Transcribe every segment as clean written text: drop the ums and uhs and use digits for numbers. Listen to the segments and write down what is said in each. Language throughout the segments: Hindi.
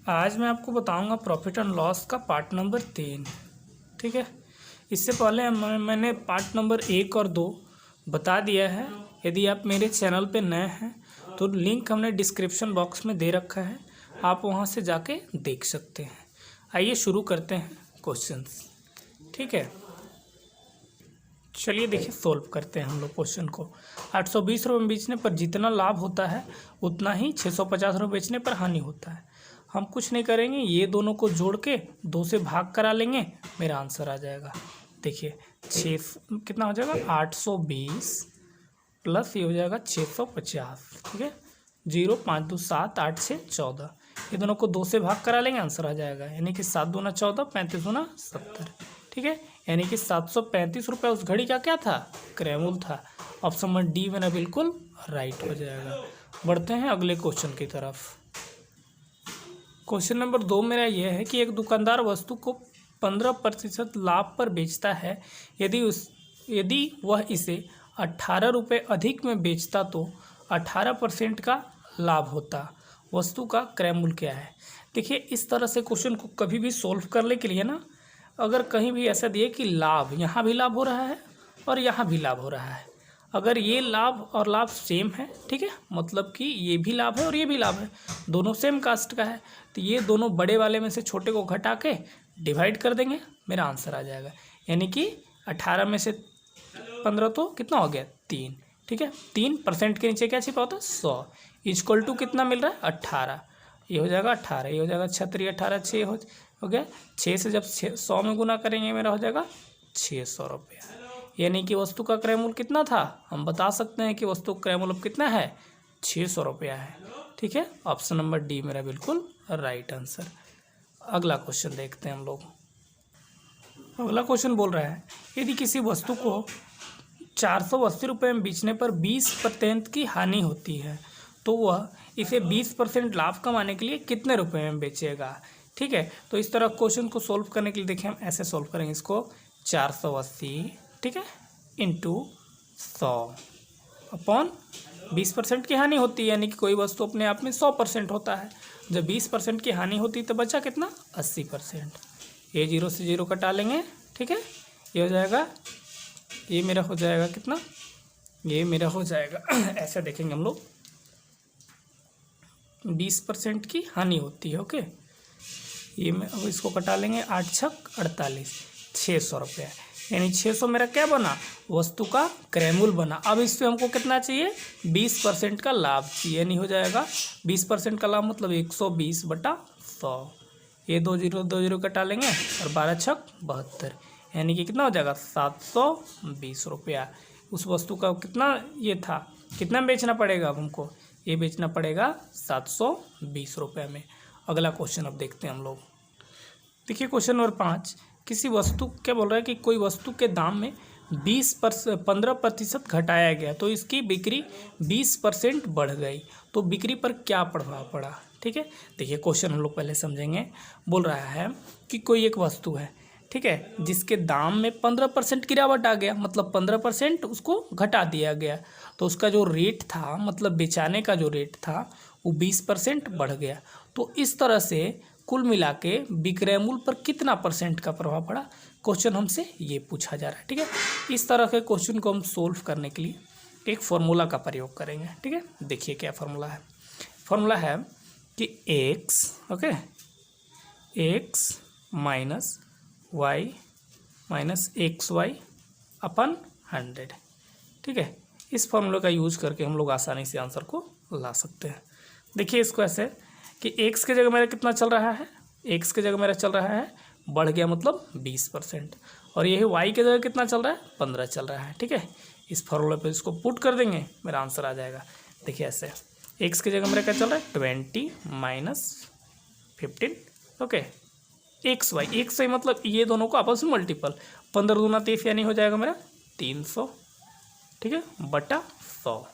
आज मैं आपको बताऊंगा प्रॉफिट एंड लॉस का पार्ट नंबर 3। ठीक है, इससे पहले मैंने पार्ट नंबर 1 और 2 बता दिया है। यदि आप मेरे चैनल पे नए हैं तो लिंक हमने डिस्क्रिप्शन बॉक्स में दे रखा है, आप वहां से जाके देख सकते हैं। आइए शुरू करते हैं क्वेश्चंस। ठीक है, चलिए देखिए सोल्व करते हैं हम लोग क्वेश्चन को। 820 रुपये में बेचने पर जितना लाभ होता है उतना ही 650 रुपये बेचने पर हानि होता है। हम कुछ नहीं करेंगे, ये दोनों को जोड़ के 2 से भाग करा लेंगे, मेरा आंसर आ जाएगा। देखिए 6 कितना हो जाएगा, 820 प्लस ये हो जाएगा 650। ठीक है, 0 5 2 7 8 6 14, ये दोनों को 2 से भाग करा लेंगे, आंसर आ जाएगा। यानी कि 7 दूना 14, 35 दूना 70। ठीक है, यानी कि 735 रुपये उस घड़ी का क्या था, क्रय था। ऑप्शन नंबर डी मेरा बिल्कुल राइट हो जाएगा। बढ़ते हैं अगले क्वेश्चन की तरफ। क्वेश्चन नंबर 2 मेरा यह है कि एक दुकानदार वस्तु को 15% लाभ पर बेचता है। यदि वह इसे 18 रुपये अधिक में बेचता तो 18% का लाभ होता। वस्तु का क्रय मूल्य क्या है। देखिए इस तरह से क्वेश्चन को कभी भी सोल्व करने के लिए ना, अगर कहीं भी ऐसा दिए कि लाभ, यहाँ भी लाभ हो रहा है और यहाँ भी लाभ हो रहा है, अगर ये लाभ और लाभ सेम है, ठीक है, मतलब कि ये भी लाभ है और ये भी लाभ है, दोनों सेम कास्ट का है, तो ये दोनों बड़े वाले में से छोटे को घटा के डिवाइड कर देंगे, मेरा आंसर आ जाएगा। यानी कि 18 में से 15 तो कितना हो गया, 3। ठीक है, 3% के नीचे क्या छिपा होता है, 100 इक्वल टू कितना मिल रहा है, 18। ये हो जाएगा 18, ये हो जाएगा 36 18 6 हो गया। 6 से जब 100 में गुना करेंगे मेरा हो जाएगा 600 रुपया। यानी कि वस्तु का क्रय मूल्य कितना था, हम बता सकते हैं कि वस्तु का क्रय मूल्य कितना है, 600 रुपया है। ठीक है, ऑप्शन नंबर डी मेरा बिल्कुल राइट आंसर। अगला क्वेश्चन देखते हैं हम लोग। अगला क्वेश्चन बोल रहा है यदि किसी वस्तु को 480 रुपये में बेचने पर 20% की हानि होती है तो वह इसे 20% लाभ कमाने के लिए कितने रुपए में बेचेगा। ठीक है, तो इस तरह क्वेश्चन को सोल्व करने के लिए देखिए हम ऐसे सोल्व करेंगे इसको। 480, ठीक है, इंटू 100 अपॉन 20% की हानि होती है, यानी कि कोई वस्तु अपने आप में 100% होता है। जब 20% की हानि होती है तो बचा कितना, 80%। ये 0 से 0 कटा लेंगे। ठीक है, ये हो जाएगा, ये मेरा हो जाएगा कितना, ये मेरा हो जाएगा ऐसे देखेंगे हम लोग, 20% की हानि होती है। ओके, ये मैं अब इसको कटा लेंगे, 8 छक 48, 600 रुपया। यानी 600 मेरा क्या बना, वस्तु का क्रय मूल्य बना। अब इस पे हमको कितना चाहिए, 20% का लाभ चाहिए। यानी हो जाएगा 20% का लाभ मतलब 120/100। ये 2 0 कटा लेंगे और 12 छक 72, यानी कि कितना हो जाएगा, 720 रुपया। उस वस्तु का कितना ये था, कितना बेचना पड़ेगा अब हमको, ये बेचना पड़ेगा 720 रुपये में। अगला क्वेश्चन अब देखते हैं हम लोग। देखिए क्वेश्चन नंबर 5, किसी वस्तु क्या बोल रहा है कि कोई वस्तु के दाम में 15% घटाया गया तो इसकी बिक्री 20% बढ़ गई, तो बिक्री पर क्या प्रभाव पड़ा। ठीक है, देखिए क्वेश्चन हम लोग पहले समझेंगे। बोल रहा है कि कोई एक वस्तु है, ठीक है, जिसके दाम में 15% गिरावट आ गया, मतलब 15% उसको घटा दिया गया, तो उसका जो रेट था, मतलब बेचाने का जो रेट था वो 20% बढ़ गया। तो इस तरह से कुल मिला के विक्रय मूल्य पर कितना % का प्रभाव पड़ा, क्वेश्चन हमसे ये पूछा जा रहा है। ठीक है, इस तरह के क्वेश्चन को हम सोल्व करने के लिए एक फॉर्मूला का प्रयोग करेंगे। ठीक है, देखिए क्या फॉर्मूला है। फॉर्मूला है कि x, okay, x minus y minus XY अपन 100। ठीक है, इस फॉर्मूले का यूज करके हम लोग आसानी से आंसर को ला सकते हैं। देखिए इसको ऐसे कि x के जगह मेरा कितना चल रहा है, x के जगह मेरा चल रहा है बढ़ गया मतलब 20%, और यही y के जगह कितना चल रहा है, 15 चल रहा है। ठीक है, इस फॉर्मूले पे इसको पुट कर देंगे, मेरा आंसर आ जाएगा। देखिए ऐसे x के जगह मेरा क्या चल रहा है, 20 माइनस 15, ओके, XY मतलब ये दोनों को आपस में मल्टीपल, 15 दूना 30, यानी हो जाएगा मेरा 300, ठीक है, बटा 100।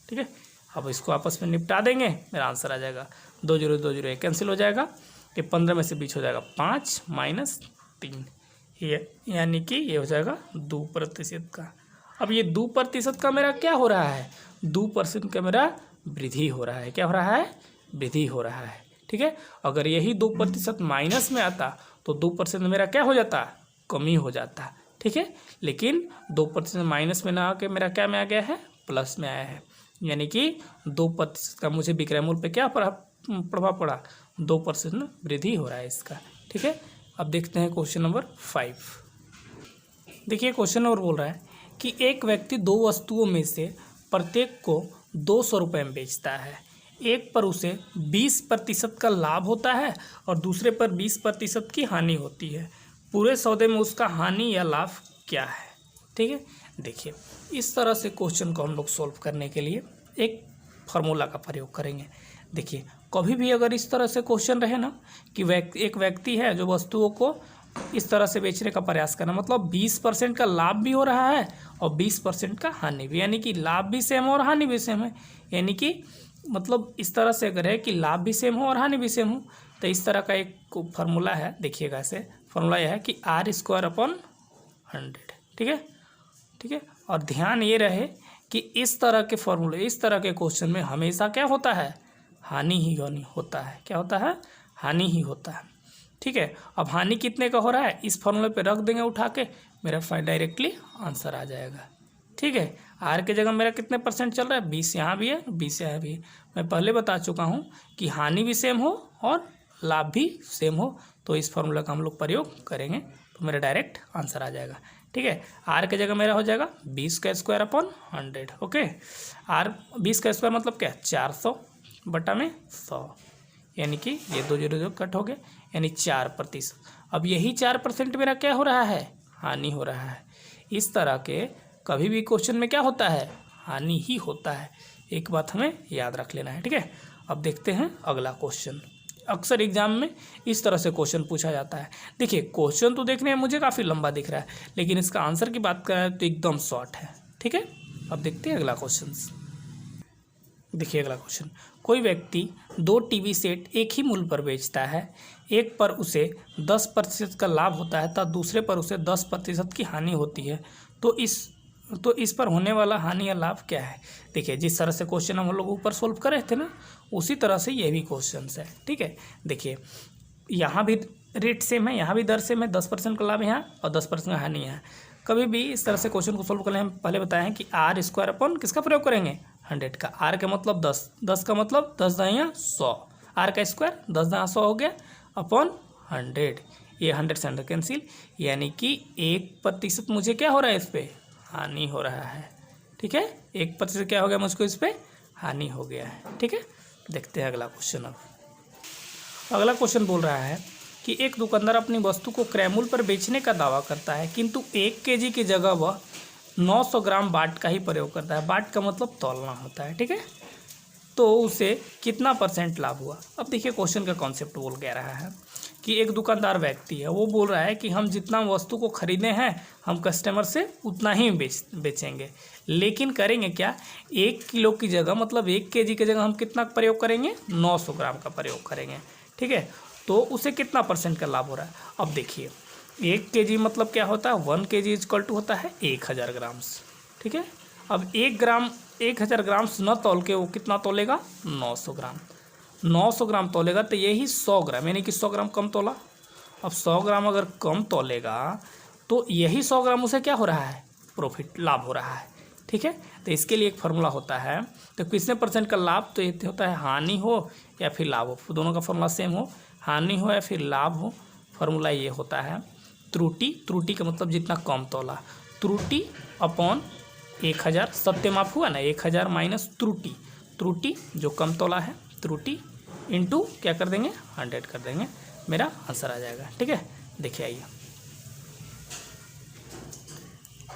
ठीक है, अब इसको आपस में निपटा देंगे, मेरा आंसर आ जाएगा। 2 0 2 0 कैंसिल हो जाएगा, ये 15 में से 20 हो जाएगा 5 माइनस 3, ये यानी कि ये हो जाएगा 2% का। अब ये 2% का मेरा क्या हो रहा है, 2% का मेरा वृद्धि हो रहा है। क्या हो रहा है, वृद्धि हो रहा है। ठीक है। अगर यही 2% माइनस में आता तो 2% मेरा क्या हो जाता, कमी हो जाता, ठीक है। लेकिन 2% माइनस में ना आके मेरा क्या में आ गया है, प्लस में आया है, यानी कि 2% का मुझे विक्रय मूल्य पे क्या प्रभाव पड़ा, 2% वृद्धि हो रहा है इसका, ठीक है। अब देखते हैं क्वेश्चन नंबर 5। देखिए क्वेश्चन नंबर बोल रहा है कि एक व्यक्ति दो वस्तुओं में से प्रत्येक को 200 रुपये में बेचता है। एक पर उसे 20% का लाभ होता है और दूसरे पर 20% की हानि होती है। पूरे सौदे में उसका हानि या लाभ क्या है, ठीक है। देखिए इस तरह से क्वेश्चन को हम लोग सॉल्व करने के लिए एक फार्मूला का प्रयोग करेंगे। देखिए कभी भी अगर इस तरह से क्वेश्चन रहे ना कि एक व्यक्ति है जो वस्तुओं को इस तरह से बेचने का प्रयास करना, मतलब 20% का लाभ भी हो रहा है और 20% का हानि भी, यानी कि लाभ भी सेम हो और हानि भी सेम है। यानी कि मतलब इस तरह से अगर है कि लाभ भी सेम हो और हानि भी सेम हो, तो इस तरह का एक फार्मूला है। देखिएगा ऐसे फार्मूला यह है कि R²/100, ठीक है, ठीक है। और ध्यान ये रहे कि इस तरह के फॉर्मूले, इस तरह के क्वेश्चन में हमेशा क्या होता है, हानि ही होता है। क्या होता है, हानि ही होता है, ठीक है। अब हानि कितने का हो रहा है, इस फॉर्मूले पे रख देंगे उठा के, मेरा डायरेक्टली आंसर आ जाएगा, ठीक है। आर के जगह मेरा कितने परसेंट चल रहा है, 20 यहाँ भी है, 20 यहाँ भी है। मैं पहले बता चुका हूँ कि हानि भी सेम हो और लाभ भी सेम हो, तो इस फॉर्मूला का हम लोग प्रयोग करेंगे तो मेरा डायरेक्ट आंसर आ जाएगा, ठीक है। आर के जगह मेरा हो जाएगा 20²/100, ओके। आर 20² मतलब क्या, 400/100, यानी कि ये 2 0 कट हो गए, यानी 4%। अब यही 4% मेरा क्या हो रहा है, हानि हो रहा है। इस तरह के कभी भी क्वेश्चन में क्या होता है, हानि ही होता है। एक बात हमें याद रख लेना है, ठीक है। अब देखते हैं अगला क्वेश्चन। अक्सर एग्जाम में इस तरह से क्वेश्चन पूछा जाता है। देखिए क्वेश्चन तो देखने में मुझे काफ़ी लंबा दिख रहा है, लेकिन इसका आंसर की बात करें तो एकदम शॉर्ट है, ठीक है। अब देखते हैं अगला क्वेश्चन। देखिए अगला क्वेश्चन, कोई व्यक्ति 2 टीवी सेट एक ही मूल्य पर बेचता है। एक पर उसे 10% का लाभ होता है तथा दूसरे पर उसे 10% की हानि होती है। तो इस पर होने वाला हानि या लाभ क्या है। देखिए जिस तरह से क्वेश्चन हम लोग ऊपर सोल्व कर रहे थे ना, उसी तरह से ये भी क्वेश्चन है, ठीक है। देखिए यहाँ भी रेट सेम है, यहाँ भी दर सेम है, 10% का लाभ यहाँ और 10% का हानि यहाँ। कभी भी इस तरह से क्वेश्चन को सोल्व करने हम पहले बताए हैं कि R² किसका प्रयोग करेंगे, 100 का। R का मतलब 10, 10 का मतलब 10 दाया 100, R का स्क्वायर 10 दाया 100 हो गया अपॉन 100। ये 100 से 100 कैंसिल, यानी कि 1% मुझे क्या हो रहा है, इस पर हानि हो रहा है, ठीक है। 1% क्या हो गया मुझको, इस पर हानि हो गया है, ठीक है। देखते हैं अगला क्वेश्चन। अब अगला क्वेश्चन बोल रहा है कि एक दुकानदार अपनी वस्तु को क्रय मूल्य पर बेचने का दावा करता है, किंतु 1 kg की जगह वह 900 ग्राम बाट का ही प्रयोग करता है। बाट का मतलब तौलना होता है, ठीक है। तो उसे कितना % लाभ हुआ। अब देखिए क्वेश्चन का कॉन्सेप्ट बोल कह रहा है कि एक दुकानदार व्यक्ति है, वो बोल रहा है कि हम जितना वस्तु को खरीदे हैं हम कस्टमर से उतना ही बेचेंगे, लेकिन करेंगे क्या, 1 किलो की जगह मतलब 1 kg की जगह हम कितना प्रयोग करेंगे, 900 ग्राम का प्रयोग करेंगे, ठीक है। तो उसे कितना % का लाभ हो रहा है। अब देखिए 1 kg मतलब क्या होता है, 1 kg इक्वल टू होता है 1000 ग्राम्स, ठीक है। अब 1000 ग्राम्स न तौल के वो कितना तोलेगा, 900 ग्राम। 900 ग्राम तोलेगा तो यही 100 ग्राम, यानी कि 100 ग्राम कम तोला। अब 100 ग्राम अगर कम तोलेगा तो यही 100 ग्राम उसे क्या हो रहा है, प्रॉफिट, लाभ हो रहा है, ठीक है। तो इसके लिए एक फार्मूला होता है, तो कितने % का लाभ, तो ये होता है हानि हो या फिर लाभ हो, दोनों का फार्मूला सेम हो, हानि हो या फिर लाभ हो। फार्मूला ये होता है त्रुटि का मतलब जितना कम तोला, त्रुटि अपॉन 1000, सत्य माफ हुआ ना, 1000 माइनस त्रुटि जो कम तोला है, त्रुटि इंटू क्या कर देंगे, 100 कर देंगे, मेरा आंसर आ जाएगा, ठीक है। देखिए आइए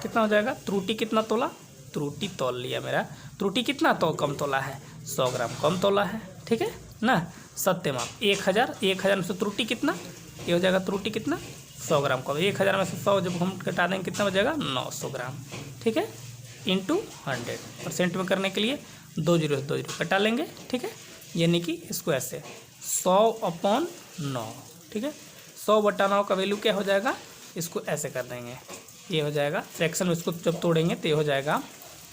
कितना हो जाएगा, त्रुटि कितना तोला, त्रुटि तोल लिया मेरा, त्रुटि कितना तो कम तोला है, 100 ग्राम कम तोला है, ठीक है ना। सत्य माप 1000 में से त्रुटि कितना, ये हो जाएगा त्रुटि कितना, 100 ग्राम कम, 1000 में से 100 जब हम घटा देंगे कितना हो जाएगा, 900 ग्राम, ठीक है, इंटू 100% में करने के लिए 2 0 कटा लेंगे, ठीक है। यानी कि इसको ऐसे 100/9, ठीक है, 100/9 का वैल्यू क्या हो जाएगा, इसको ऐसे कर देंगे, ये हो जाएगा फ्रैक्शन में, इसको जब तोड़ेंगे तो ये हो जाएगा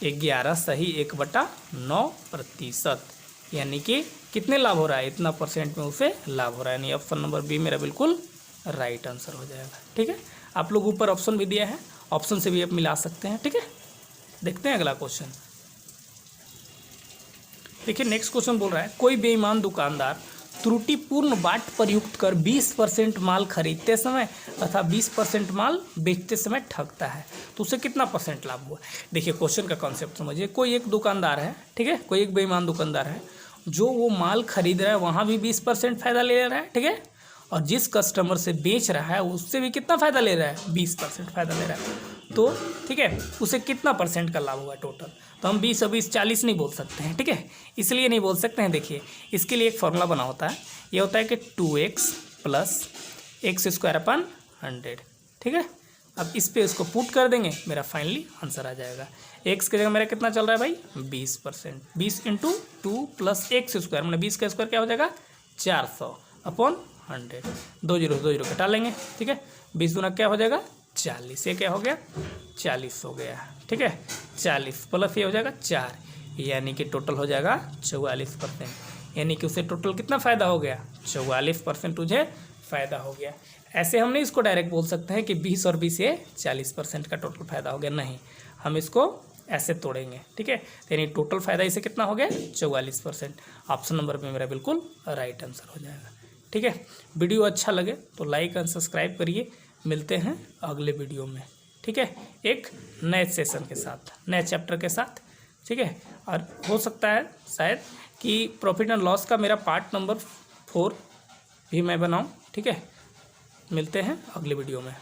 11 सही 1/9%, यानी कि कितने लाभ हो रहा है, इतना परसेंट में उसे लाभ हो रहा है, यानी ऑप्शन नंबर बी मेरा बिल्कुल राइट आंसर हो जाएगा। ठीक है, आप लोग ऊपर ऑप्शन भी दिया है, ऑप्शन से भी आप मिला सकते हैं। ठीक है, देखते हैं अगला क्वेश्चन। देखिए नेक्स्ट क्वेश्चन बोल रहा है कोई बेईमान दुकानदार त्रुटिपूर्ण बाट प्रयुक्त कर 20% माल खरीदते समय तथा 20% माल बेचते समय ठगता है, तो उसे कितना परसेंट लाभ हुआ। देखिए क्वेश्चन का कॉन्सेप्ट समझिए, कोई एक दुकानदार है, ठीक है, कोई एक बेईमान दुकानदार है, जो वो माल खरीद रहा है वहाँ भी 20% फायदा ले रहा है, ठीक है, और जिस कस्टमर से बेच रहा है उससे भी कितना फ़ायदा ले रहा है, 20% फ़ायदा ले रहा है। तो ठीक है, उसे कितना परसेंट का लाभ हुआ टोटल, तो हम 20 और 20 40 नहीं बोल सकते हैं। ठीक है, इसलिए नहीं बोल सकते हैं। देखिए इसके लिए एक फॉर्मूला बना होता है, ये होता है कि 2x प्लस x²/100। ठीक है, अब इस पे इसको पुट कर देंगे, मेरा फाइनली आंसर आ जाएगा। x की जगह मेरा कितना चल रहा है भाई, 20%, 20 × 2 + x², मतलब 20 का स्क्वायर क्या हो जाएगा 400/100, 2 जीरो घटा लेंगे। ठीक है, 20 दूना क्या हो जाएगा 40, ये क्या हो गया 40 हो गया। ठीक है, 40 प्लस ये हो जाएगा 4, यानी कि टोटल हो जाएगा 44%, यानी कि उसे टोटल कितना फ़ायदा हो गया 44% तुझे फ़ायदा हो गया। ऐसे हम नहीं इसको डायरेक्ट बोल सकते हैं कि 20 और 20 ये 40% का टोटल फ़ायदा हो गया, नहीं, हम इसको ऐसे तोड़ेंगे। ठीक है, यानी टोटल फ़ायदा इसे कितना हो गया 44%। ऑप्शन नंबर पे मेरा बिल्कुल राइट आंसर हो जाएगा। ठीक है, वीडियो अच्छा लगे तो लाइक एंड सब्सक्राइब करिए, मिलते हैं अगले वीडियो में। ठीक है, एक नए सेशन के साथ, नए चैप्टर के साथ। ठीक है, और हो सकता है शायद कि प्रॉफिट एंड लॉस का मेरा पार्ट नंबर 4 भी मैं बनाऊं। ठीक है, मिलते हैं अगले वीडियो में।